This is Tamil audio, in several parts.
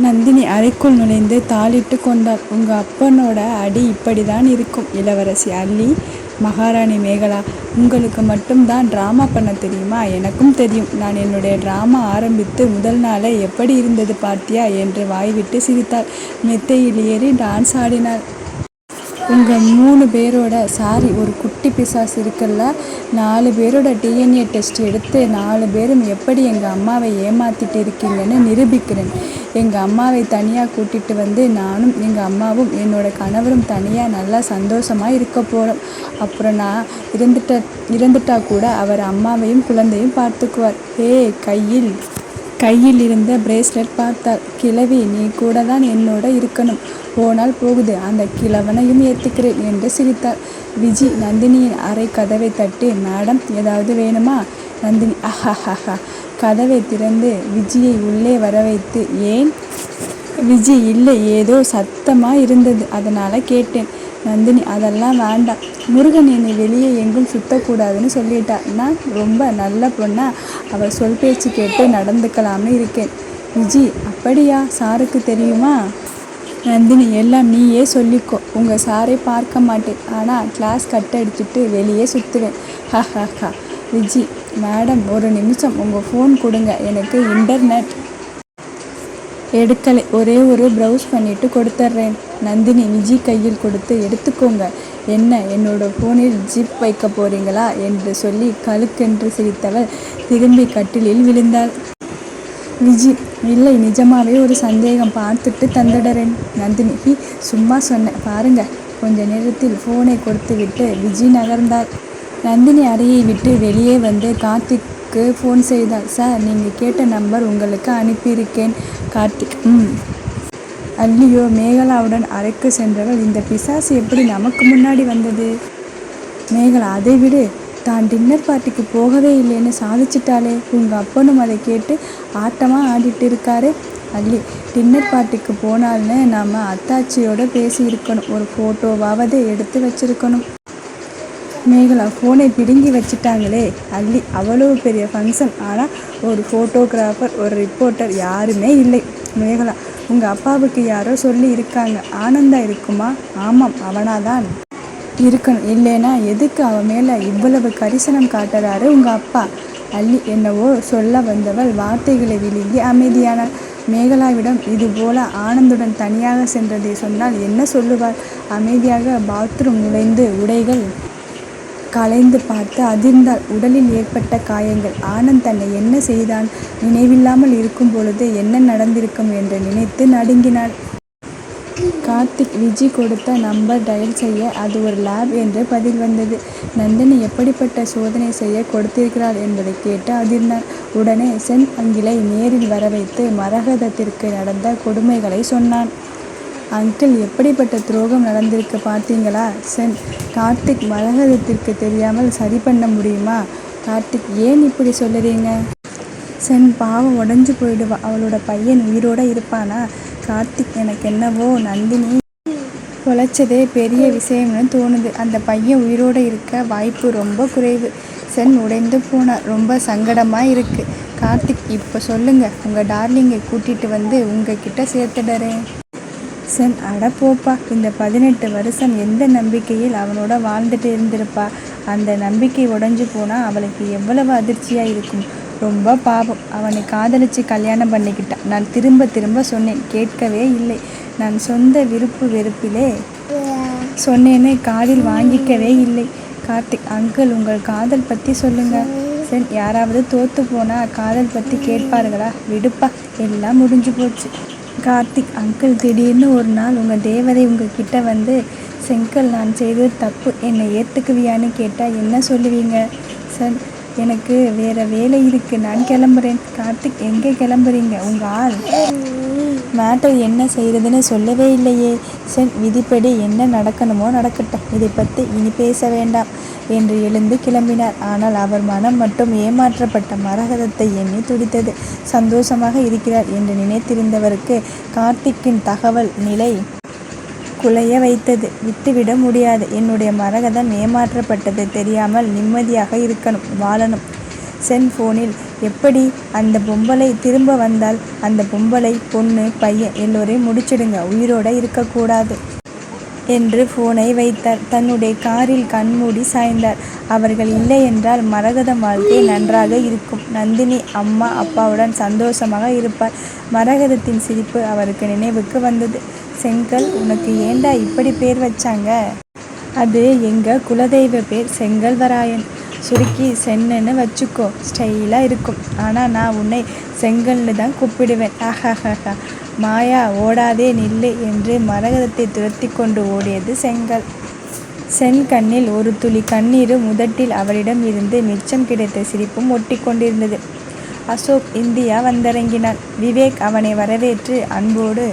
நந்தினி அறைக்குள் நுழைந்து தாளிட்டு கொண்டாள். உங்க அப்பனோட அடி இப்படிதான் இருக்கும் இளவரசி அல்லி. மகாராணி மேகலா, உங்களுக்கு மட்டும்தான் டிராமா பண்ண தெரியுமா? எனக்கும் தெரியும். நான் என்னுடைய டிராமா ஆரம்பித்து முதல் நாளே எப்படி இருந்தது பார்த்தியா என்று வாய்விட்டு சிரித்தாள். மெத்தையில் ஏறி டான்ஸ் ஆடினாள். உங்க 3 பேரோட சாரி ஒரு குட்டி பிசாசு இருக்குல்ல, 4 பேரோட டிஎன்ஏ டெஸ்ட் எடுத்து 4 பேரும் எப்படி எங்கள் அம்மாவை ஏமாத்திட்டு இருக்கீங்கன்னு நிரூபிக்கிறேன். எங்கள் அம்மாவை தனியாக கூட்டிகிட்டு வந்து நானும் எங்கள் அம்மாவும் என்னோட கணவரும் தனியாக நல்லா சந்தோஷமாக இருக்க போகிறோம். அப்புறம் நான் இறந்துட்டா கூட அவர் அம்மாவையும் குழந்தையும் பார்த்துக்குவார். கையில் இருந்த பிரேஸ்லெட் பார்த்தாள். கிழவி, நீ கூட தான் என்னோட இருக்கணும். போனால் போகுது, அந்த கிழவனையும் ஏற்றுக்கிறேன் என்று சிரித்தாள். விஜி நந்தினியின் அறை கதவை தட்டி, மேடம் ஏதாவது வேணுமா? நந்தினி அஹஹஹா கதவை திறந்து விஜியை உள்ளே வரவைத்து, ஏன்? விஜி, இல்லை, ஏதோ சத்தமாக இருந்தது, அதனால் கேட்டேன். நந்தினி, அதெல்லாம் வேண்டாம். முருகன் என்னை வெளியே எங்கும் சுத்தக்கூடாதுன்னு சொல்லிட்டா. நான் ரொம்ப நல்ல பொண்ணா அவள் சொல் பேச்சு கேட்டு நடந்துக்கலாம்னு இருக்கேன். விஜி, அப்படியா? சாருக்கு தெரியுமா? நந்தினி, எல்லாம் நீயே சொல்லிக்கோ. உங்கள் சாரை பார்க்க மாட்டேன், ஆனால் கிளாஸ் கட் அடிச்சுட்டு வெளியே சுற்றுவேன். ஹஹஹா விஜி, மேடம் ஒரு நிமிஷம் உங்கள் ஃபோன் கொடுங்க, எனக்கு இன்டர்நெட் எடுக்கலை, ஒரே ஒரு ப்ரௌஸ் பண்ணிவிட்டு கொடுத்துட்றேன். நந்தினி விஜி கையில் கொடுத்து, எடுத்துக்கோங்க. என்ன, என்னோட ஃபோனில் ஜிப் வைக்க போகிறீங்களா என்று சொல்லி கழுக்கென்று சிரித்தவள் திரும்பி கட்டிலில் விழுந்தாள். விஜி, இல்லை, நிஜமாவே ஒரு சந்தேகம், பார்த்துட்டு தந்துடுறேன். நந்தினி, சும்மா சொன்னேன், பாருங்க. கொஞ்ச நேரத்தில் ஃபோனை கொடுத்து விட்டு விஜி நகர்ந்தாள். நந்தினி அறையை விட்டு வெளியே வந்து கார்த்திக்கு ஃபோன் செய்தாள். சார், நீங்கள் கேட்ட நம்பர் உங்களுக்கு அனுப்பியிருக்கேன். கார்த்திக், அல்லியோ. மேகலாவுடன் அறைக்கு சென்றவள், இந்த பிசாசு எப்படி நமக்கு முன்னாடி வந்தது? மேகலா, அதை விடு, தான் டின்னர் பார்ட்டிக்கு போகவே இல்லைன்னு சாதிச்சிட்டாலே. உங்கள் அப்பனும் அதை கேட்டு ஆட்டமாக ஆடிட்டு இருக்காரு. அல்லி, டின்னர் பார்ட்டிக்கு போனால்னு நாம் அத்தாச்சியோட பேசியிருக்கணும், ஒரு ஃபோட்டோவாவது எடுத்து வச்சிருக்கணும். மேகலா, ஃபோனை பிடுங்கி வச்சிட்டாங்களே. அல்லி, அவ்வளோ பெரிய ஃபங்க்ஷன், ஆனால் ஒரு ஃபோட்டோகிராஃபர், ஒரு ரிப்போர்ட்டர் யாருமே இல்லை. மேகலா, உங்கள் அப்பாவுக்கு யாரோ சொல்லி இருக்காங்க. ஆனந்தா இருக்குமா? ஆமாம், அவனாதான் இருக்கணும், இல்லைனா எதுக்கு அவன் மேலே இவ்வளவு கரிசனம் காட்டுறாரு உங்கள் அப்பா? அல்லி என்னவோ சொல்ல வந்தவள் வார்த்தைகளை விழுங்கி அமைதியானாள். மேகலாவிடம் இதுபோல ஆனந்துடன் தனியாக சென்றதை சொன்னால் என்ன சொல்லுவாள்? அமைதியாக பாத்ரூம் நுழைந்து உடைகள் களைந்து பார்த்து அதிர்ந்தாள். உடலில் ஏற்பட்ட காயங்கள், ஆனந்த் தன்னை என்ன செய்தான், நினைவில்லாமல் இருக்கும் பொழுது என்ன நடந்திருக்கும் என்று நினைத்து நடுங்கினாள். கார்த்திக் விஜி கொடுத்த நம்பர் டயல் செய்ய அது ஒரு லேப் என்று பதில் வந்தது. நந்தினி எப்படிப்பட்ட சோதனை செய்ய கொடுத்திருக்கிறாள் என்பதை கேட்டு அதிர்ந்தாள். உடனே சென் அங்கிளை நேரில் வர வைத்து மரகதத்திற்கு நடந்த கொடுமைகளை சொன்னான். அங்கிள், எப்படிப்பட்ட துரோகம் நடந்திருக்கு பார்த்தீங்களா? சென், கார்த்திக், மரகதத்திற்கு தெரியாமல் சரி பண்ண முடியுமா? கார்த்திக், ஏன் இப்படி சொல்லுறீங்க? சென், பாவம் உடஞ்சி போயிடுவா, அவளோட பையன் உயிரோட இருப்பானா? கார்த்திக், எனக்கு என்னவோ நந்தினி பொழைச்சதே பெரிய விஷயம்னு தோணுது. அந்த பையன் உயிரோடு இருக்க வாய்ப்பு ரொம்ப குறைவு. சென் உடைந்து போனார். ரொம்ப சங்கடமாக இருக்குது. கார்த்திக், இப்போ சொல்லுங்கள், உங்கள் டார்லிங்கை கூட்டிகிட்டு வந்து உங்ககிட்ட சேர்த்துடுறேன். சென், அடப்போப்பா, இந்த 18 வருஷம் எந்த நம்பிக்கையில் அவனோட வாழ்ந்துட்டு இருந்திருப்பா? அந்த நம்பிக்கை உடஞ்சி போனால் அவளுக்கு எவ்வளவு அதிர்ச்சியாக இருக்கும். ரொம்ப பாவம், அவனை காதலிச்சு கல்யாணம் பண்ணிக்கிட்டான். நான் திரும்ப திரும்ப சொன்னேன், கேட்கவே இல்லை. நான் சொந்த விருப்பு வெறுப்பிலே சொன்னேன்னு காதில் வாங்கிக்கவே இல்லை. கார்த்திக், அங்கிள், உங்கள் காதல் பற்றி சொல்லுங்கள். சென், யாராவது தோற்று போனால் காதல் பற்றி கேட்பார்களா? விடுப்பா, எல்லாம் முடிஞ்சு போச்சு. கார்த்திக், அங்கிள், திடீர்னு ஒரு நாள் உங்கள் தேவதை உங்ககிட்ட வந்து, செங்கல், நான் செய்தது தப்பு, என்னை ஏற்றுக்குவியான்னு கேட்டால் என்ன சொல்லுவீங்க? சார், எனக்கு வேறு வேலை இருக்குது, நான் கிளம்புறேன். கார்த்திக், எங்கே கிளம்புறீங்க? உங்கள் ஆள் மேட்டர் என்ன செய்கிறதுன்னு சொல்லவே இல்லையே. சார், விதிப்படி என்ன நடக்கணுமோ நடக்கட்டும், இதை பற்றி இனி பேச வேண்டாம் என்று எழுந்து கிளம்பினார். ஆனால் அவர் மனம் மட்டும் ஏமாற்றப்பட்ட மரகதத்தை எண்ணி துடித்தது. சந்தோஷமாக இருக்கிறார் என்று நினைத்திருந்தவருக்கு கார்த்திக்கின் தகவல் நிலை குலைய வைத்தது. விட்டுவிட முடியாது. என்னுடைய மரகதம் ஏமாற்றப்பட்டது தெரியாமல் நிம்மதியாக இருக்கணும், வாழணும். சென் ஃபோனில், எப்படி அந்த பொம்பளை திரும்ப வந்தால்? அந்த பொம்பளை, பொண்ணு, பையன் எல்லோரையும் முடிச்சிடுங்க, உயிரோட இருக்கக்கூடாது என்று ஃபோனை வைத்தார். தன்னுடைய காரில் கண்மூடி சாய்ந்தார். அவர்கள் இல்லை என்றால் மரகதம் வாழ்க்கை நன்றாக இருக்கும். நந்தினி அம்மா அப்பாவுடன் சந்தோஷமாக இருப்பார். மரகதத்தின் சிரிப்பு அவருக்கு நினைவுக்கு வந்தது. செங்கல், உனக்கு ஏண்டா இப்படி பேர் வச்சாங்க? அது எங்க குலதெய்வ பேர், செங்கல்வராயன். சுருக்கி சென்னுன்னு வச்சுக்கோ, ஸ்டைலாக இருக்கும். ஆனால் நான் உன்னை செங்கல்னு தான் கூப்பிடுவேன். ஆஹாஹா. மாயா, ஓடாதே நில்லு என்று மரகதத்தை துரத்தி கொண்டு ஓடியது செங்கல். சென் கண்ணில் ஒரு துளி கண்ணீரும் உதட்டில் அவளிடம் இருந்து மிச்சம் கிடைத்த சிரிப்பும் ஒட்டி கொண்டிருந்தது. அசோக் இந்தியா வந்திறங்கினான். விவேக் அவனை வரவேற்று அன்போடு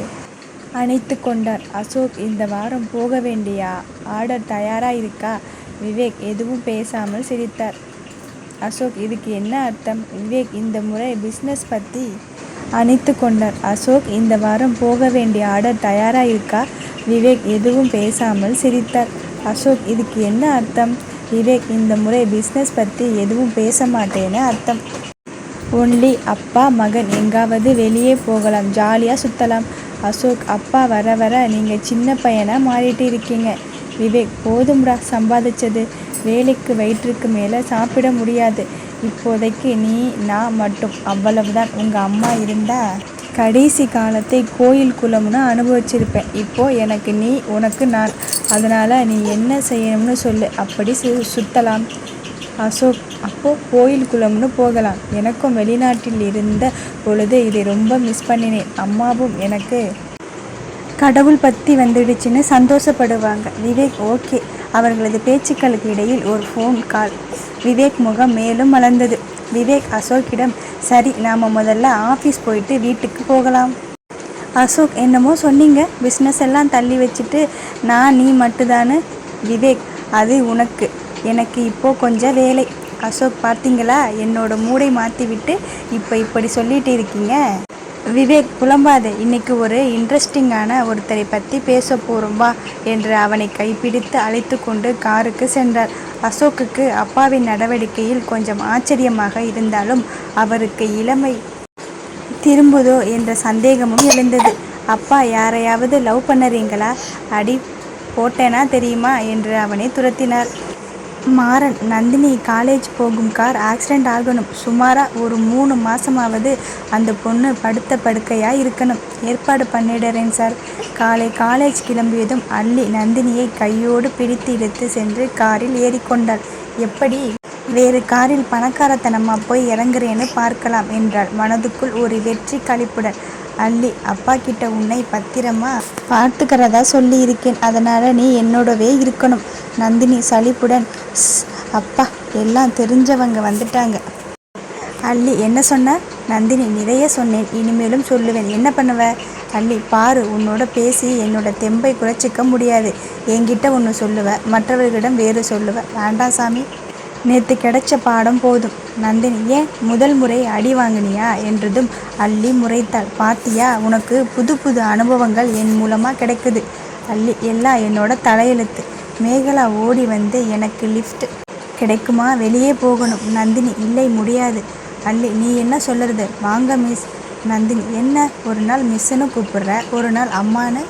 அணைத்து கொண்டார். அசோக், இந்த வாரம் போக வேண்டிய ஆர்டர் தயாரா இருக்கா? விவேக் எதுவும் பேசாமல் சிரித்தார். அசோக், இதுக்கு என்ன அர்த்தம்? விவேக் இந்த முறை பிஸ்னஸ் பற்றி அணைத்து கொண்டார். அசோக், இந்த வாரம் போக வேண்டிய ஆர்டர் தயாரா இருக்கா? விவேக் எதுவும் பேசாமல் சிரித்தார். அசோக், இதுக்கு என்ன அர்த்தம்? விவேக் இந்த முறை பிஸ்னஸ் பற்றி எதுவும் பேச மாட்டேன்னு அர்த்தம். ஒன்லி அப்பா மகன் எங்காவது வெளியே போகலாம், ஜாலியாக சுற்றலாம். அசோக், அப்பா வர வர நீங்கள் சின்ன பையனாக மாறிட்டு இருக்கீங்க. விவேக், போதும்டா சம்பாதிச்சது. வேலைக்கு வயிற்றுக்கு மேலே சாப்பிட முடியாது. இப்போதைக்கு நீ நான் மட்டும், அவ்வளவுதான். உங்கள் அம்மா இருந்தா கடைசி காலத்தை கோயில் குளம்னு அனுபவிச்சிருப்பேன். இப்போது எனக்கு நீ, உனக்கு நான். அதனால் நீ என்ன செய்யணும்னு சொல்லு, அப்படி சுற்றலாம். அசோக், அப்போது கோயில் குளம்னு போகலாம். எனக்கும் வெளிநாட்டில் இருந்த பொழுது இதை ரொம்ப மிஸ் பண்ணினேன். அம்மாவும் எனக்கு கடவுள் பற்றி வந்துடுச்சுன்னு சந்தோஷப்படுவாங்க. விவேக், ஓகே. அவர்களது பேச்சுக்களுக்கு இடையில் ஒரு ஃபோன் கால். விவேக் முகம் மேலும் மலர்ந்தது. விவேக் அசோக்கிடம், சரி, நாம் முதல்ல ஆஃபீஸ் போயிட்டு வீட்டுக்கு போகலாம். அசோக், என்னமோ சொன்னீங்க, பிஸ்னஸ் எல்லாம் தள்ளி வச்சுட்டு நான் நீ மட்டும்தானு? விவேக், அது உனக்கு, எனக்கு இப்போது கொஞ்சம் வேலை. அசோக், பார்த்தீங்களா, என்னோட மூடை மாற்றி விட்டு இப்போ இப்படி சொல்லிட்டு இருக்கீங்க. விவேக், புலம்பாதே, இன்னைக்கு ஒரு இன்ட்ரெஸ்டிங்கான ஒருத்தரை பற்றி பேச போகிறோம் வா என்று அவனை கைப்பிடித்து அழைத்து கொண்டு காருக்கு சென்றார். அசோக்குக்கு அப்பாவின் நடவடிக்கையில் கொஞ்சம் ஆச்சரியமாக இருந்தாலும் அவருக்கு இளமை திரும்புதோ என்ற சந்தேகமும் எழுந்தது. அப்பா, யாரையாவது லவ் பண்ணுறீங்களா? அடி போட்டேனா தெரியுமா என்று அவனை துரத்தினார். மாறன், நந்தினி காலேஜ் போகும் கார் ஆக்சிடெண்ட் ஆகணும். சுமாராக ஒரு 3 மாதமாவது அந்த பொண்ணு படுத்த படுக்கையாக இருக்கணும். ஏற்பாடு பண்ணிடுறேன் சார். காலை காலேஜ் கிளம்பியதும் அள்ளி நந்தினியை கையோடு பிடித்து இழுத்து சென்று காரில் ஏறிக்கொண்டாள். எப்படி? வேறு காரில் பணக்காரத்தனமாக போய் இறங்குறேன்னு பார்க்கலாம் என்றாள் மனதுக்குள் ஒரு வெற்றி களிப்புடன். அள்ளி, அப்பா கிட்ட உன்னை பத்திரமா பார்த்துக்கிறதா சொல்லி இருக்கேன். அதனால் நீ என்னோடவே இருக்கணும். நந்தினி சலிப்புடன், அப்பா, எல்லாம் தெரிஞ்சவங்க வந்துட்டாங்க. அள்ளி, என்ன சொன்ன? நந்தினி, நிறைய சொன்னேன், இனிமேலும் சொல்லுவேன். என்ன பண்ணுவ? அள்ளி, பாரு, உன்னோட பேசி என்னோட தெம்பை குறைச்சிக்க முடியாது. என்கிட்ட ஒன்று சொல்லுவ, மற்றவர்களிடம் வேறு சொல்லுவ. வேண்டாம் சாமி, நேற்று கிடைச்ச பாடம் போதும். நந்தினி, ஏன் முதல் முறை அடி வாங்கினியா என்றதும் அள்ளி முறைத்தாள். பாத்தியா, உனக்கு புது புது அனுபவங்கள் என் மூலமாக கிடைக்குது. அள்ளி, எல்லாம் என்னோட தலையெழுத்து. மேகலா ஓடி வந்து, எனக்கு லிஃப்ட் கிடைக்குமா, வெளியே போகணும். நந்தினி, இல்லை, முடியாது. அள்ளி, நீ என்ன சொல்லுறது? வாங்க மிஸ். நந்தினி, என்ன, ஒரு நாள் மிஸ்ஸுன்னு கூப்பிடுற, ஒரு நாள் அம்மானு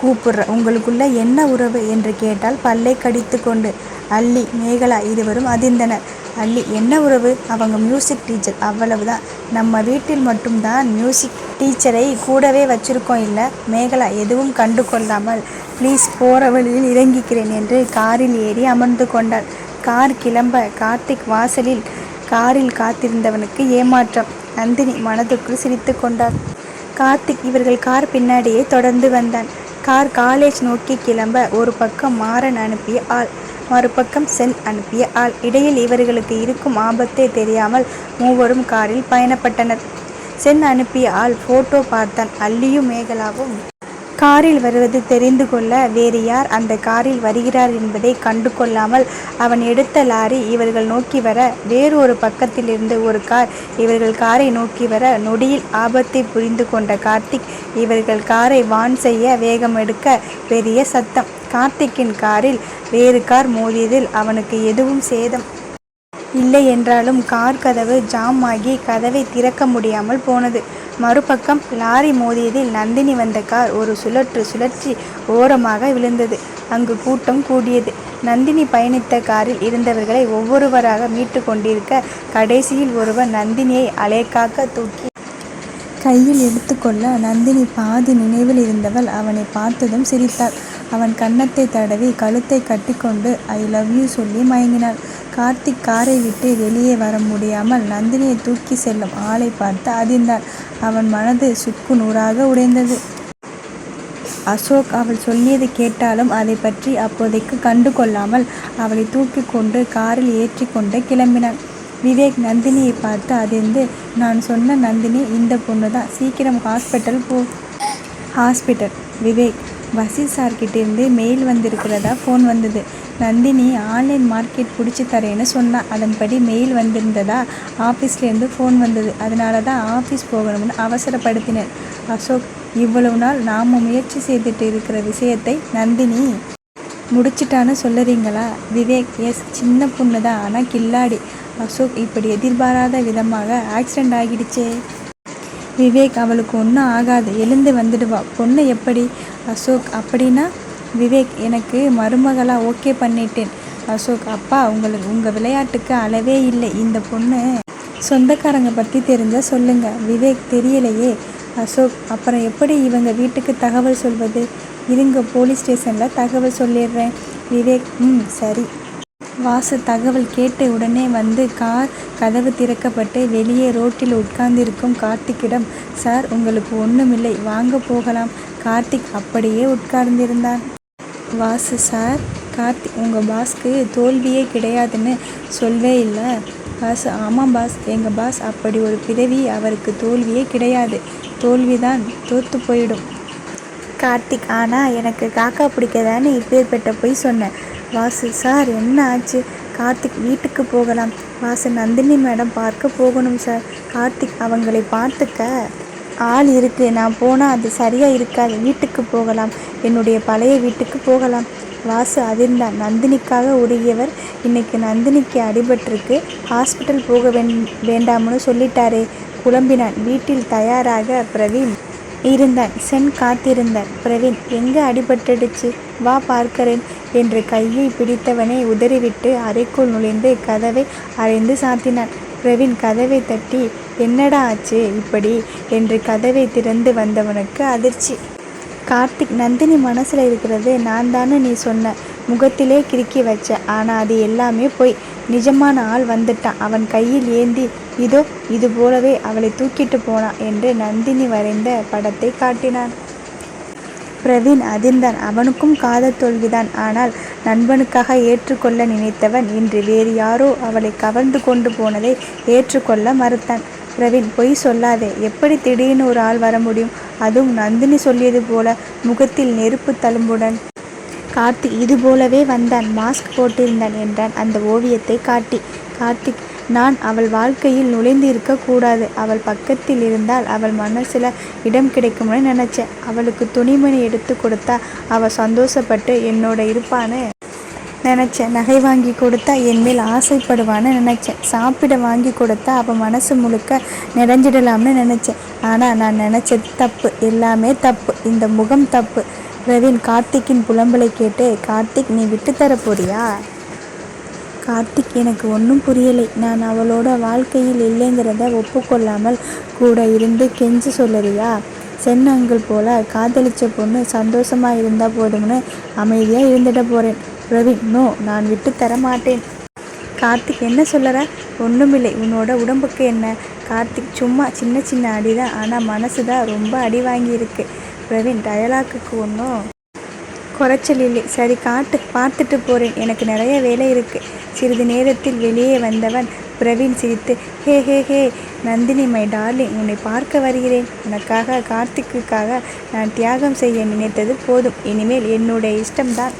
கூப்பிடுற, உங்களுக்குள்ள என்ன உறவு என்று கேட்டால் பல்லை கடித்து கொண்டு. அள்ளி, மேகலா இருவரும் அதிர்ந்தனர். அள்ளி, என்ன உறவு? அவங்க மியூசிக் டீச்சர், அவ்வளவுதான். நம்ம வீட்டில் மட்டும்தான் மியூசிக் டீச்சரை கூடவே வச்சுருக்கோம் இல்லை? மேகலா எதுவும் கண்டு கொள்ளாமல், ப்ளீஸ், போகிற வழியில் இறங்கிக்கிறேன் என்று காரில் ஏறி அமர்ந்து கொண்டாள். கார் கிளம்ப கார்த்திக் வாசலில் காரில் காத்திருந்தவனுக்கு ஏமாற்றம். நந்தினி மனதுக்குள் சிரித்து கொண்டார். கார்த்திக் இவர்கள் கார் பின்னாடியே தொடர்ந்து வந்தான். கார் காலேஜ் நோக்கி கிளம்ப ஒரு பக்கம் மாறன் அனுப்பிய ஆள், மறுபக்கம் சென் அனுப்பிய ஆள். இடையில் இவர்களுக்கு இருக்கும் ஆபத்தே தெரியாமல் மூவரும் காரில் பயணப்பட்டனர். சென் அனுப்பிய ஆள் போட்டோ பார்த்தான். அள்ளியும் மேகலாவும் காரில் வருவது தெரிந்து கொள்ள வேறு யார் அந்த காரில் வருகிறார் என்பதை கண்டு கொள்ளாமல் அவன் எடுத்த லாரி இவர்கள் நோக்கி வர, வேறு ஒரு பக்கத்திலிருந்து ஒரு கார் இவர்கள் காரை நோக்கி வர, நொடியில் ஆபத்தை புரிந்து கொண்ட கார்த்திக் இவர்கள் காரை வான் செய்ய வேகம் எடுக்க பெரிய சத்தம். கார்த்திக்கின் காரில் வேறு கார் மோதியதில் அவனுக்கு எதுவும் சேதம் இல்லை என்றாலும் கார் கதவு ஜாம் ஆகி கதவை திறக்க முடியாமல் போனது. மறுபக்கம் லாரி மோதியதில் நந்தினி வந்த கார் ஒரு சுழற்சி ஓரமாக விழுந்தது. அங்கு கூட்டம் கூடியது. நந்தினி பயணித்த காரில் இருந்தவர்களை ஒவ்வொருவராக மீட்டு கொண்டிருக்க கடைசியில் ஒருவன் நந்தினியை அலைக்காக்க தூக்கி கையில் எடுத்துக்கொள்ள நந்தினி பாதி நினைவில் இருந்தவள் அவனை பார்த்ததும் சிரித்தாள். அவன் கன்னத்தை தடவி கழுத்தை கட்டிக்கொண்டு ஐ லவ் யூ சொல்லி மயங்கினாள். கார்த்திக் காரை விட்டு வெளியே வர முடியாமல் நந்தினியை தூக்கி செல்லும் ஆளை பார்த்து அதிர்ந்தான். அவன் மனது சுக்கு நூறாக உடைந்தது. அசோக் அவள் சொல்லியது கேட்டாலும் அதை பற்றி அப்போதைக்கு கண்டு கொள்ளாமல் அவளை தூக்கி கொண்டு காரில் ஏற்றி கொண்டு கிளம்பினான். விவேக் நந்தினியை பார்த்து அதிர்ந்து, நான் சொன்ன நந்தினி இந்த பொண்ணு தான், சீக்கிரம் ஹாஸ்பிட்டல் போ. ஹாஸ்பிட்டல்? விவேக், வசீர் சார்கிட்டேருந்து மெயில் வந்திருக்கிறதா ஃபோன் வந்தது. நந்தினி ஆன்லைன் மார்க்கெட் பிடிச்சி தரேன்னு சொன்னா. அதன்படி மெயில் வந்திருந்ததா ஆஃபீஸ்லேருந்து ஃபோன் வந்தது. அதனால தான் ஆஃபீஸ் போகணும்னு அவசரப்படுத்தினேன். அசோக், இவ்வளவு நாள் நாம் முயற்சி செய்துட்டு இருக்கிற விஷயத்தை நந்தினி முடிச்சிட்டான்னு சொல்லுறீங்களா? விவேக், எஸ், சின்ன பொண்ணு தான், ஆனால் கில்லாடி. அசோக், இப்படி எதிர்பாராத விதமாக ஆக்சிடெண்ட் ஆகிடுச்சே. விவேக், அவளுக்கு ஒன்றும் ஆகாது, எழுந்து வந்துடுவா. பொண்ணு எப்படி? அசோக், அப்படின்னா? விவேக், எனக்கு மருமகளாக ஓகே பண்ணிட்டேன். அசோக், அப்பா, உங்கள் விளையாட்டுக்கு அளவே இல்லை. இந்த பொண்ணு சொந்தக்காரங்க பற்றி தெரிஞ்சால் சொல்லுங்க. விவேக், தெரியலையே. அசோக், அப்புறம் எப்படி இவங்க வீட்டுக்கு தகவல் சொல்வது? இருங்க, போலீஸ் ஸ்டேஷனில் தகவல் சொல்லிடுறேன். விவேக், சரி. வாசு தகவல் கேட்டு உடனே வந்து கார் கதவு திறக்கப்பட்டு வெளியே ரோட்டில் உட்கார்ந்திருக்கும் கார்த்திக்கிடம், சார், உங்களுக்கு ஒன்றுமில்லை, வாங்க போகலாம். கார்த்திக் அப்படியே உட்கார்ந்திருந்தான். வாசு, சார். கார்த்திக், உங்கள் பாஸ்க்கு தோல்வியே கிடையாதுன்னு சொல்வே இல்லை. பாஸ், ஆமாம் பாஸ், எங்கள் பாஸ் அப்படி ஒரு பிறவி, அவருக்கு தோல்வியே கிடையாது. தோல்விதான், தோற்று போயிடும். கார்த்திக், ஆனால் எனக்கு காக்கா பிடிக்கதான்னு இப்பேற்பட்ட போய் சொன்னேன். வாசு, சார், என்ன ஆச்சு? கார்த்திக், வீட்டுக்கு போகலாம். வாசு, நந்தினி மேடம் பார்க்க போகணும் சார். கார்த்திக், அவங்களை பார்த்துக்க ஆள் இருக்கு, நான் போனால் அது சரியாக இருக்காது. வீட்டுக்கு போகலாம், என்னுடைய பழைய வீட்டுக்கு போகலாம். வாசு அதிர்ந்தான். நந்தினிக்காக உருகியவர் இன்னைக்கு நந்தினிக்கு அடிபட்டிருக்கு, ஹாஸ்பிட்டல் போக வேண்டாம்னு சொல்லிட்டாரே. குழம்பினான். வீட்டில் தயாராக பிரவீன் இருந்தான். சென் காத்திருந்தான். பிரவீன், எங்கே அடிபட்டுடுச்சு? வா பார்க்கிறேன் என்று கையை பிடித்தவனை உதறிவிட்டு அறைக்குள் நுழைந்து கதவை அறைந்து சாத்தினான். பிரவீன் கதவை தட்டி, என்னடா ஆச்சு இப்படி என்று கதவை திறந்து வந்தவனுக்கு அதிர்ச்சி. கார்த்திக், நந்தினி மனசில் இருக்கிறது நான் தானே நீ சொன்ன, முகத்திலே கிறுக்கி வச்ச. ஆனால் அது எல்லாமே போய், நிஜமான ஆள் வந்துட்டான். அவன் கையில் ஏந்தி, இதோ இது போலவே அவளை தூக்கிட்டு போனான் என்று நந்தினி வரைந்த படத்தை காட்டினான். பிரவீன் அதிர்ந்தான். அவனுக்கும் காதல் தோல்விதான். ஆனால் நண்பனுக்காக ஏற்றுக்கொள்ள நினைத்தவன் இன்று வேறு யாரோ அவளை கவர்ந்து கொண்டு போனதை ஏற்றுக்கொள்ள மறுத்தான். பிரவீன், பொய் சொல்லாதே. எப்படி திடீர்னு ஒரு ஆள் வர முடியும்? அதுவும் நந்தினி சொல்லியது போல முகத்தில் நெருப்பு தழும்புடன். கார்த்திக், இது போலவே வந்தான், மாஸ்க் போட்டிருந்தான் என்றான் அந்த ஓவியத்தை காட்டி. கார்த்திக், நான் அவள் வாழ்க்கையில் நுழைந்து இருக்கக்கூடாது. அவள் பக்கத்தில் இருந்தால் அவள் மனசில் இடம் கிடைக்கும்னு நினச்சேன். அவளுக்கு துணிமணி எடுத்து கொடுத்தா அவள் சந்தோஷப்பட்டு என்னோட இருப்பான்னு நினச்சேன். நகை வாங்கி கொடுத்தா என்மேல் ஆசைப்படுவான்னு நினச்சேன். சாப்பிட வாங்கி கொடுத்தா அவள் மனசு முழுக்க நிறைஞ்சிடலாம்னு நினச்சேன். ஆனால் நான் நினச்சது தப்பு, எல்லாமே தப்பு. இந்த முகம் தப்பு. பிரவீன் கார்த்திக்கின் புலம்பலை கேட்டு, கார்த்திக், நீ விட்டுத்தர போறியா? கார்த்திக், எனக்கு ஒன்றும் புரியலை. நான் அவளோட வாழ்க்கையில் இல்லைங்கிறத ஒப்புக்கொள்ளாமல் கூட இருந்து கெஞ்சி சொல்லறியா? சென் அங்கிள் போல காதலிச்ச பொண்ணு சந்தோஷமாக இருந்தால் போதும்னு அமைதியாக இருந்துட போகிறேன். பிரவீன், நோ, நான் விட்டு தர மாட்டேன். கார்த்திக், என்ன சொல்லற? ஒன்றுமில்லை, உன்னோட உடம்புக்கு என்ன? கார்த்திக், சும்மா சின்ன சின்ன அடிதான், ஆனால் மனசு தான் ரொம்ப அடி வாங்கியிருக்கு. பிரவீன், டயலாக்குக்கு ஒன்றும் குறைச்சல் இல்லை. சரி காட்டு, பார்த்துட்டு போகிறேன், எனக்கு நிறைய வேலை இருக்குது. சிறிது நேரத்தில் வெளியே வந்தவன் பிரவீன் சிரித்து, ஹே ஹே ஹே நந்தினி, மை டார்லிங், உன்னை பார்க்க வருகிறேன். உனக்காக, கார்த்திக்குக்காக நான் தியாகம் செய்ய நினைத்தது போதும். இனிமேல் என்னுடைய இஷ்டம்தான்.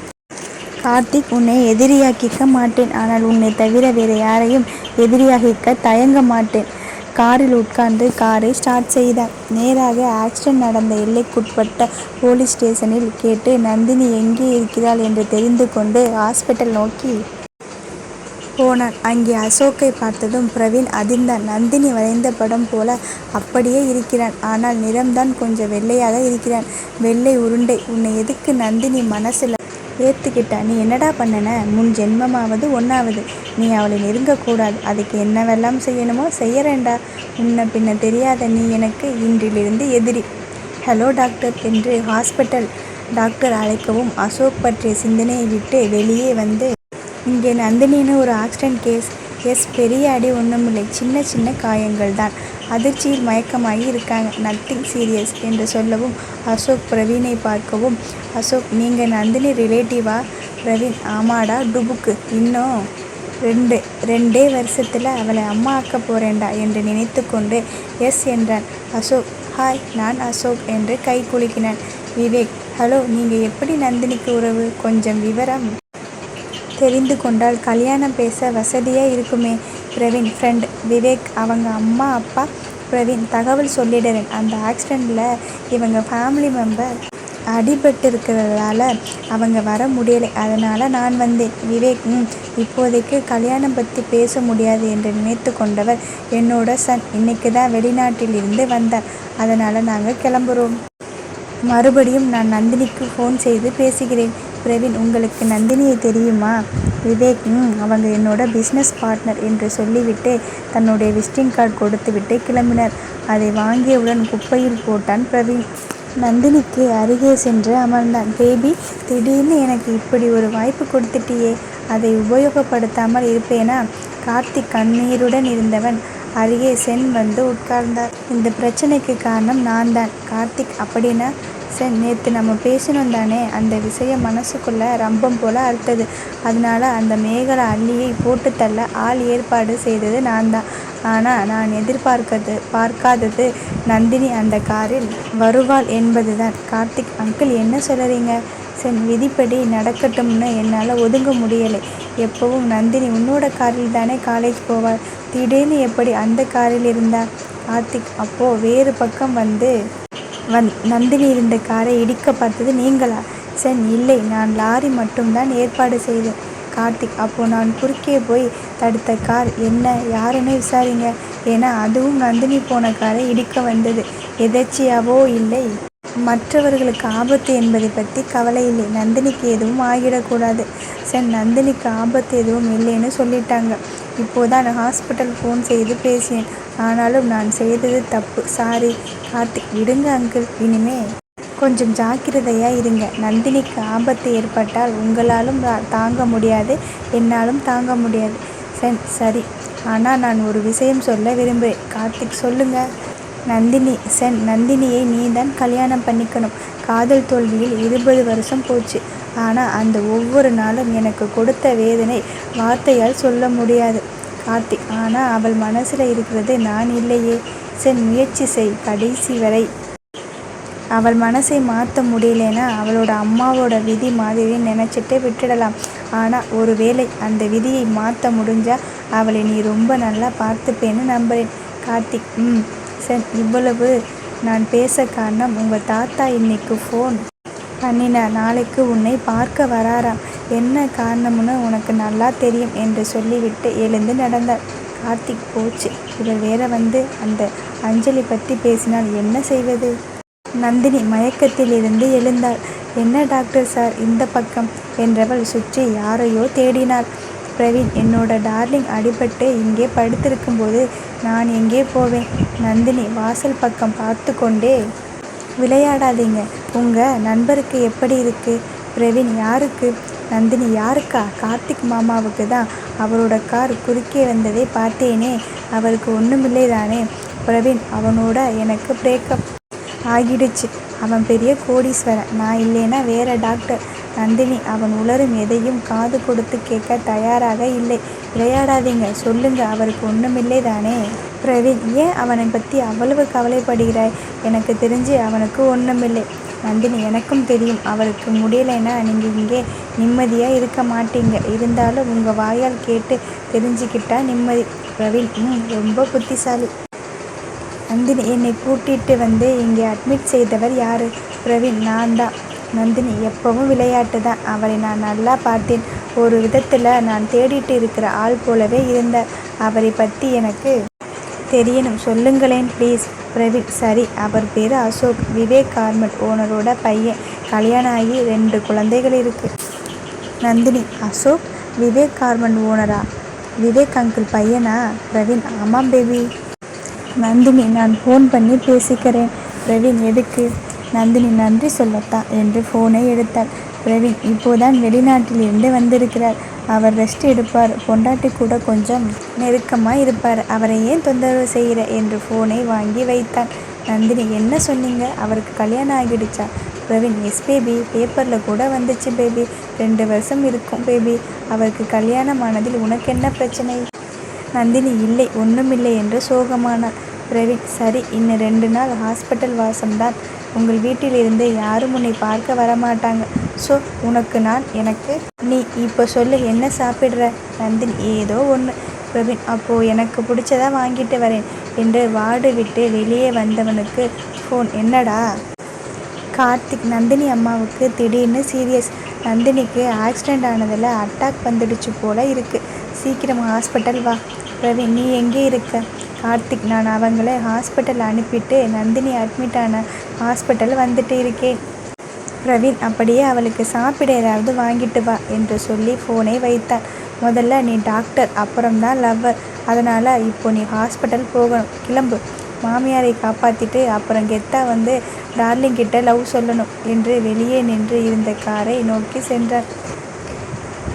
கார்த்திக், உன்னை எதிரியாக்கிக்க மாட்டேன். ஆனால் உன்னை தவிர வேறு யாரையும் எதிரியாகிக்க தயங்க மாட்டேன். காரில் உட்கார்ந்து காரை ஸ்டார்ட் செய்தார். நேராக ஆக்சிடென்ட் நடந்த எல்லைக்குட்பட்ட போலீஸ் ஸ்டேஷனில் கேட்டு நந்தினி எங்கே இருக்கிறாள் என்று தெரிந்து கொண்டு ஹாஸ்பிட்டல் நோக்கி போனான். அங்கே அசோக்கை பார்த்ததும் பிரவீன் அதிர்ந்தான். நந்தினி வரைந்த படம் போல அப்படியே இருக்கிறான். ஆனால் நிறம்தான் கொஞ்சம் வெள்ளையாக இருக்கிறான். வெள்ளை உருண்டை. உன்னை எதுக்கு நந்தினி மனசுல ஏத்துக்கிட்டா? நீ என்னடா பண்ணன? முன் ஜென்மமாவது ஒன்றாவது நீ அவளை நெருங்கக்கூடாது. அதுக்கு என்னவெல்லாம் செய்யணுமோ செய்யறேன்டா. முன்ன பின்ன தெரியாத நீ எனக்கு இன்றிலிருந்து எதிரி. ஹலோ டாக்டர் என்று ஹாஸ்பிட்டல் டாக்டர் அழைக்கவும் அசோக் பற்றிய சிந்தனையை விட்டு வெளியே வந்து, இங்கே நந்தினின்னு ஒரு ஆக்சிடென்ட் கேஸ். எஸ், பெரிய அடி ஒன்றுமில்லை, சின்ன சின்ன காயங்கள் தான். அதிர்ச்சியில் மயக்கமாகி இருக்காங்க. நத்திங் சீரியஸ் என்று சொல்லவும் அசோக் பிரவீனை பார்க்கவும், அசோக் நீங்கள் நந்தினி ரிலேட்டிவா? பிரவீன் ஆமாடா டுபுக்கு. இன்னும் ரெண்டே வருஷத்தில் அவளை அம்மா ஆக்க போறேன்டா என்று நினைத்து கொண்டு எஸ் என்றான். அசோக் ஹாய், நான் அசோக் என்று கை குலுக்கினான். விவேக் ஹலோ, நீங்கள் எப்படி நந்தினிக்கு உறவு? கொஞ்சம் விவரம் தெரிந்து கொண்டால் கல்யாணம் பேச வசதியாக இருக்குமே. பிரவீன் ஃப்ரெண்ட். விவேக் அவங்க அம்மா அப்பா. பிரவீன் தகவல் சொல்லிடுறேன். அந்த ஆக்சிடெண்ட்டில் இவங்க ஃபேமிலி மெம்பர் அடிபட்டு இருக்கிறதால அவங்க வர முடியலை. அதனால் நான் வந்தேன். விவேக் இப்போதைக்கு கல்யாணம் பற்றி பேச முடியாது என்று நினைத்து கொண்டவர், என்னோட சன் இன்னைக்கு தான் வெளிநாட்டில் இருந்து வந்தார். அதனால் நாங்கள் கிளம்புறோம். மறுபடியும் நான் நந்தினிக்கு ஃபோன் செய்து பேசுகிறேன். பிரவீன் உங்களுக்கு நந்தினியை தெரியுமா? விவேக் அவங்க என்னோட பிஸ்னஸ் பார்ட்னர் என்று சொல்லிவிட்டு தன்னுடைய விசிட்டிங் கார்டு கொடுத்துவிட்டு கிளம்பினார். அதை வாங்கியவுடன் குப்பையில் போட்டான் பிரவீன். நந்தினிக்கு அருகே சென்று அமர்ந்தான். பேபி, திடீர்னு எனக்கு இப்படி ஒரு வாய்ப்பு கொடுத்துட்டியே, அதை உபயோகப்படுத்தாமல் இருப்பேனா? கார்த்திக் கண்ணீருடன் இருந்தவன் அருகே சென் வந்து உட்கார்ந்தார். இந்த பிரச்சனைக்கு காரணம் நான் தான். கார்த்திக் அப்படின்னா? சென், நேற்று நம்ம பேசணும் தானே, அந்த விஷயம் மனசுக்குள்ள ரம்பம் போல அறுத்தது. அதனால அந்த மேகலை அள்ளியை போட்டு தள்ள ஆள் ஏற்பாடு செய்தது நான் தான். ஆனால் நான் பார்க்காதது நந்தினி அந்த காரில் வருவாள் என்பது தான். கார்த்திக் அங்கிள் என்ன சொல்கிறீங்க? சென், விதிப்படி நடக்கட்டும்னு என்னால் ஒதுங்க முடியலை. எப்பவும் நந்தினி உன்னோட காரில் தானே காலேஜ் போவாள். திடீர்னு எப்படி அந்த காரில் இருந்தா? கார்த்திக் அப்போது வேறு பக்கம் நந்தினி இருந்த காரை இடிக்க பார்த்தது நீங்களா? சென், இல்லை, நான் லாரி மட்டும்தான் ஏற்பாடு செய்தேன். கார்த்திக் அப்போ நான் குறுக்கே போய் தடுத்த கார் என்ன யாருன்னு விசாரிங்க. ஏன்னா அதுவும் நந்தினி போன காரை இடிக்க வந்தது. எதர்ச்சியாவோ இல்லை மற்றவர்களுக்கு ஆபத்து என்பதை பற்றி கவலை இல்லை. நந்தினிக்கு எதுவும் ஆகிடக்கூடாது. சென், நந்தினிக்கு ஆபத்து எதுவும் இல்லைன்னு சொல்லிட்டாங்க. இப்போதான் ஹாஸ்பிட்டல் ஃபோன் செய்து பேசினேன். ஆனாலும் நான் செய்தது தப்பு, சாரி. கார்த்திக் விடுங்க அங்கிள், இனிமே கொஞ்சம் ஜாக்கிரதையாக இருங்க. நந்தினிக்கு ஆபத்து ஏற்பட்டால் உங்களாலும் தாங்க முடியாது, என்னாலும் தாங்க முடியாது. சென், சரி, ஆனால் நான் ஒரு விஷயம் சொல்ல விரும்புகிறேன். கார்த்திக் சொல்லுங்க. சென், நந்தினியை நீ தான் கல்யாணம் பண்ணிக்கணும். காதல் தோல்வியில் 20 வருஷம் போச்சு. ஆனால் அந்த ஒவ்வொரு நாளும் எனக்கு கொடுத்த வேதனை வார்த்தையால் சொல்ல முடியாது. கார்த்திக் ஆனால் அவள் மனசில் இருக்கிறது நான் இல்லையே. சென், முயற்சி செய் கடைசி வரை. அவள் மனசை மாற்ற முடியலன்னா அவளோட அம்மாவோட விதி மாதிரி நினச்சிட்டு விட்டுடலாம். ஆனால் ஒருவேளை அந்த விதியை மாற்ற முடிஞ்சா அவளை நீ ரொம்ப நல்லா பார்த்துப்பேன்னு நம்புகிறேன். கார்த்திக் சென், இவ்வளவு நான் பேச காரணம் உங்கள் தாத்தா இன்னைக்கு ஃபோன் பண்ணினா நாளைக்கு உன்னை பார்க்க வராராம். என்ன காரணம்னு உனக்கு நல்லா தெரியும் என்று சொல்லிவிட்டு எழுந்து நடந்தார். கார்த்திக் போச்சு, இவர் வேற வந்து அந்த அஞ்சலி பற்றி பேசினால் என்ன செய்வது? நந்தினி மயக்கத்தில் இருந்து எழுந்தாள். என்ன டாக்டர் சார் இந்த பக்கம் என்றவள் சுற்றி யாரையோ தேடினாள். பிரவீன், என்னோட டார்லிங் அடிபட்டு இங்கே படுத்திருக்கும்போது நான் எங்கே போவேன்? நந்தினி வாசல் பக்கம் பார்த்து கொண்டே, விளையாடாதீங்க, உங்கள் நண்பருக்கு எப்படி இருக்கு? பிரவீன், யாருக்கு? நந்தினி, யாருக்கா? கார்த்திக் மாமாவுக்கு தான். அவரோட கார் குறுக்கே வந்ததை பார்த்தேனே, அவருக்கு ஒன்றுமில்லை தானே? பிரவீன், அவனோட எனக்கு பிரேக்கப் ஆகிடுச்சு. அவன் பெரிய கோடீஸ்வரன், நான் இல்லைன்னா வேற டாக்டர். நந்தினி, அவன் உளறும் எதையும் காது கொடுத்து கேட்க தயாராக இல்லை. விளையாடாதீங்க, சொல்லுங்க, அவருக்கு ஒன்றுமில்லை தானே? பிரவீன், ஏன் அவனை பற்றி அவ்வளவு கவலைப்படுகிறாய்? எனக்கு தெரிஞ்சு அவனுக்கு ஒன்றுமில்லை. நந்தினி, எனக்கும் தெரியும் அவருக்கு முடியலைன்னா நீங்கள் இங்கே நிம்மதியாக இருக்க மாட்டீங்க. இருந்தாலும் உங்கள் வாயால் கேட்டு தெரிஞ்சுக்கிட்டா நிம்மதி. பிரவீன், ரொம்ப புத்திசாலி. நந்தினி, என்னை கூட்டிகிட்டு வந்து இங்கே அட்மிட் செய்தவர் யார்? பிரவீன், நான் தான். நந்தினி, எப்பவும் விளையாட்டு தான். அவளை நான் நல்லா பார்த்தேன். ஒரு விதத்தில் நான் தேடிட்டு இருக்கிற ஆள் போலவே இருந்தார். அவரை பற்றி எனக்கு தெரியணும், சொல்லுங்களேன் ப்ளீஸ். பிரவீன்: சரி, அவர் பேர் அசோக், விவேக் கார்மெண்ட் ஓனரோட பையன். கல்யாணம் ஆகி 2 குழந்தைகள் இருக்கு. நந்தினி: அசோக் விவேக் கார்மெண்ட் ஓனரா? விவேக் அங்கிள் பையனா? பிரவீன்: ஆமாம் பேபி. நந்தினி: நான் ஃபோன் பண்ணி பேசிக்கிறேன். பிரவீன்: எதுக்கு? நந்தினி: நன்றி சொல்லத்தான் என்று ஃபோனை எடுத்தாள். பிரவீன்: இப்போதான் வெளிநாட்டிலிருந்து வந்திருக்கிறார். அவர் ரெஸ்ட் எடுப்பார். பொண்டாட்டி கூட கொஞ்சம் நெருக்கமாக இருப்பார். அவரை ஏன் தொந்தரவு செய்கிற என்று ஃபோனை வாங்கி வைத்தான். நந்தினி: என்ன சொன்னீங்க? அவருக்கு கல்யாணம் ஆகிடுச்சா? பிரவீன்: எஸ் பேபி, பேப்பரில் கூட வந்துச்சு பேபி. 2 வருஷம் இருக்கும் பேபி. அவருக்கு கல்யாணம் ஆனதில் உனக்கு என்ன பிரச்சனை? நந்தினி: இல்லை, ஒன்றுமில்லை என்று சோகமானாள். பிரவீன்: சரி, இன்னும் 2 நாள் ஹாஸ்பிட்டல் வாசம்தான். உங்கள் வீட்டிலிருந்து யாரும் உன்னை பார்க்க வரமாட்டாங்க. ஸோ உனக்கு நான், எனக்கு நீ. இப்போ சொல்லு, என்ன சாப்பிட்ற? நந்தினி: ஏதோ ஒன்று. பிரவீன்: அப்போது எனக்கு பிடிச்சதா வாங்கிட்டு வரேன் என்று வார்டு விட்டு வெளியே வந்தவனுக்கு ஃபோன். என்னடா? கார்த்திக்: நந்தினி அம்மாவுக்கு திடீர்னு சீரியஸ். நந்தினிக்கு ஆக்சிடெண்ட் ஆனதில் அட்டாக் வந்துடுச்சு போல இருக்கு. சீக்கிரம் ஹாஸ்பிட்டல் வா. பிரவீன்: நீ எங்கே இருக்க? கார்த்திக்: நான் அவங்கள ஹாஸ்பிட்டல் அனுப்பிட்டு நந்தினி அட்மிட் ஆன ஹாஸ்பிட்டல் வந்துட்டு இருக்கேன். பிரவீன்: அப்படியே அவளுக்கு சாப்பிட ஏதாவது வாங்கிட்டு வா என்று சொல்லி ஃபோனை வைத்தான். முதல்ல நீ டாக்டர், அப்புறம்தான் லவ்வர். அதனால் இப்போ நீ ஹாஸ்பிட்டல் போகணும். கிளம்பு. மாமியாரை காப்பாற்றிட்டு அப்புறம் கெத்தா வந்து டார்லிங் கிட்ட லவ் சொல்லணும் என்று வெளியே நின்று இருந்த காரை நோக்கி சென்றார்.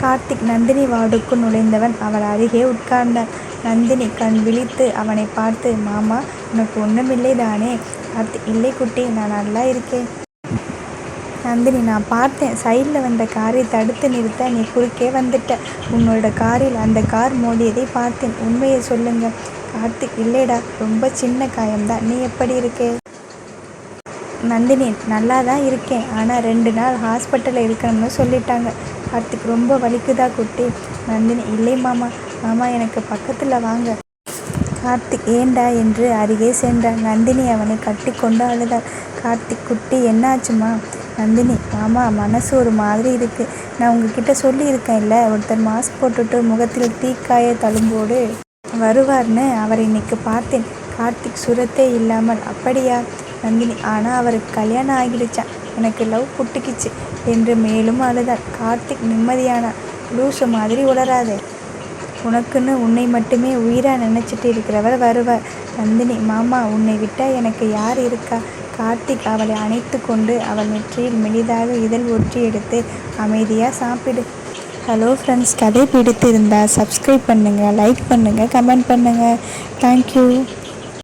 கார்த்திக் நந்தினி வார்டுக்குள் நுழைந்தவன் அவள் அருகே உட்கார்ந்தான். நந்தினி கண் விழித்து அவனை பார்த்து, மாமா, உனக்கு ஒன்றுமில்லை தானே? கார்த்திக்: இல்லை குட்டி, நான் நல்லா இருக்கேன். நந்தினி: நான் பார்த்தேன், சைடில் வந்த காரை தடுத்து நிறுத்த நீ குறுக்கே வந்துட்ட. உன்னோட காரில் அந்த கார் மோதியதை பார்த்தேன். உண்மையை சொல்லுங்க. கார்த்திக்: இல்லைடா, ரொம்ப சின்ன காயம்தான். நீ எப்படி இருக்கே? நந்தினி: நல்லா தான் இருக்கேன். ஆனால் 2 நாள் ஹாஸ்பிட்டலில் இருக்கணும்னு சொல்லிட்டாங்க. கார்த்திக்: ரொம்ப வலிக்குதா குட்டி? நந்தினி: இல்லை மாமா. மாமா, எனக்கு பக்கத்தில் வாங்க. கார்த்திக் ஏண்டா என்று அருகே சென்றான். நந்தினி அவனை கட்டி கொண்டு அழுதாள். கார்த்திக்: குட்டி, என்னாச்சுமா? நந்தினி: மாமா, மனசு ஒரு மாதிரி இருக்குது. நான் உங்ககிட்ட சொல்லியிருக்கேன்ல, ஒருத்தர் மாஸ்க் போட்டுட்டு முகத்தில் தீக்காய தழும்போடு வருவார்னு. அவரை இன்னைக்கு பார்த்தேன். கார்த்திக் சுரத்தே இல்லாமல்: அப்படியா? நந்தினி: ஆனால் அவருக்கு கல்யாணம் ஆகிடுச்சான். எனக்கு லவ் புட்டுக்கிச்சு என்று மேலும் அழுதாள். கார்த்திக் நிம்மதியானான். லூசு மாதிரி உளராதே. உனக்குன்னு உன்னை மட்டுமே உயிராக நினச்சிட்டு இருக்கிறவர் வருவார். நந்தினி: மாமா, உன்னை விட்டால் எனக்கு யார் இருக்கா? கார்த்திக் அவளை அணைத்து கொண்டு அவள் நெற்றியில் மெலிதாக இதழ் ஒற்றி எடுத்து, அமைதியாக சாப்பிடு. ஹலோ ஃப்ரெண்ட்ஸ், கதை பிடித்திருந்தால் சப்ஸ்கிரைப் பண்ணுங்கள், லைக் பண்ணுங்கள், கமெண்ட் பண்ணுங்கள். தேங்க்யூ.